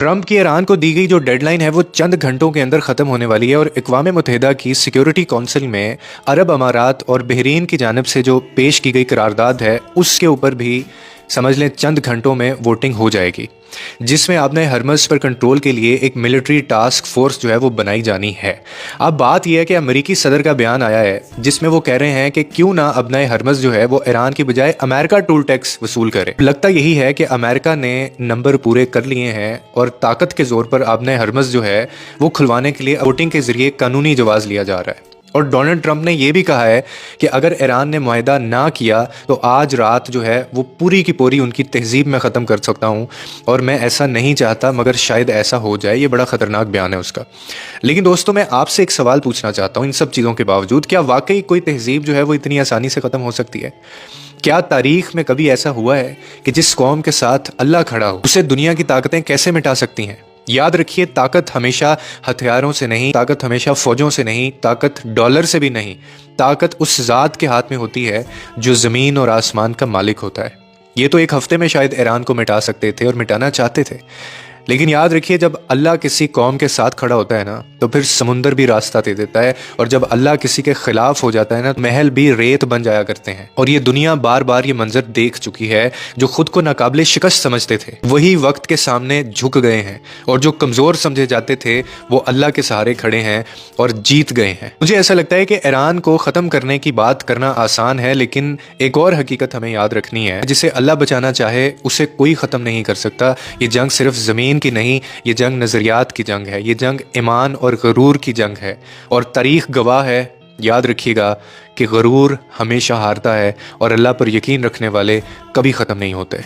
Trump की Iran को दी गई जो डेडलाइन है वो चंद घंटों के अंदर ख़त्म होने वाली है और अक़वाम मुत्तहिदा की सिक्योरिटी काउंसिल में अरब अमारात और बहरीन की जानिब से जो पेश की गई करारदाद है उसके ऊपर भी समझ लें चंद घंटों में वोटिंग हो जाएगी, जिसमें आपने हरमज़ पर कंट्रोल के लिए एक मिलिट्री टास्क फोर्स जो है वो बनाई जानी है। अब बात यह है कि अमेरिकी सदर का बयान आया है जिसमें वो कह रहे हैं कि क्यों ना अपना हरमज़ जो है वो ईरान की बजाय अमेरिका टोल टैक्स वसूल करे। लगता यही है कि अमेरिका ने नंबर पूरे कर लिए हैं और ताकत के जोर पर अपना हरमज़ जो है वो खुलवाने के लिए वोटिंग के जरिए कानूनी जवाज़ लिया जा रहा है। और डोनाल्ड ट्रंप ने यह भी कहा है कि अगर ईरान ने मुआहदा ना किया तो आज रात जो है वो पूरी की पूरी उनकी तहजीब में ख़त्म कर सकता हूँ, और मैं ऐसा नहीं चाहता मगर शायद ऐसा हो जाए। ये बड़ा ख़तरनाक बयान है उसका। लेकिन दोस्तों, मैं आपसे एक सवाल पूछना चाहता हूँ, इन सब चीज़ों के बावजूद क्या वाकई कोई तहजीब जो है वो इतनी आसानी से ख़त्म हो सकती है? क्या तारीख़ में कभी ऐसा हुआ है कि जिस कौम के साथ अल्लाह खड़ा हो उसे दुनिया की ताकतें कैसे मिटा सकती हैं? याद रखिए, ताकत हमेशा हथियारों से नहीं, ताकत हमेशा फौजों से नहीं, ताकत डॉलर से भी नहीं, ताकत उस ज़ात के हाथ में होती है जो ज़मीन और आसमान का मालिक होता है। ये तो एक हफ्ते में शायद ईरान को मिटा सकते थे और मिटाना चाहते थे, लेकिन याद रखिए जब अल्लाह किसी कौम के साथ खड़ा होता है ना तो फिर समुंदर भी रास्ता दे देता है, और जब अल्लाह किसी के खिलाफ हो जाता है ना तो महल भी रेत बन जाया करते हैं। और ये दुनिया बार बार ये मंजर देख चुकी है। जो खुद को नाकाबिले शिकस्त समझते थे वही वक्त के सामने झुक गए हैं, और जो कमज़ोर समझे जाते थे वो अल्लाह के सहारे खड़े हैं और जीत गए हैं। मुझे ऐसा लगता है कि ईरान को ख़त्म करने की बात करना आसान है, लेकिन एक और हकीकत हमें याद रखनी है, जिसे अल्लाह बचाना चाहे उसे कोई ख़त्म नहीं कर सकता। ये जंग सिर्फ ज़मीन की नहीं, ये जंग नज़रियात की जंग है, ये जंग ईमान और गरूर की जंग है, और तारीख़ गवाह है। याद रखिएगा कि गरूर हमेशा हारता है और अल्लाह पर यकीन रखने वाले कभी ख़त्म नहीं होते।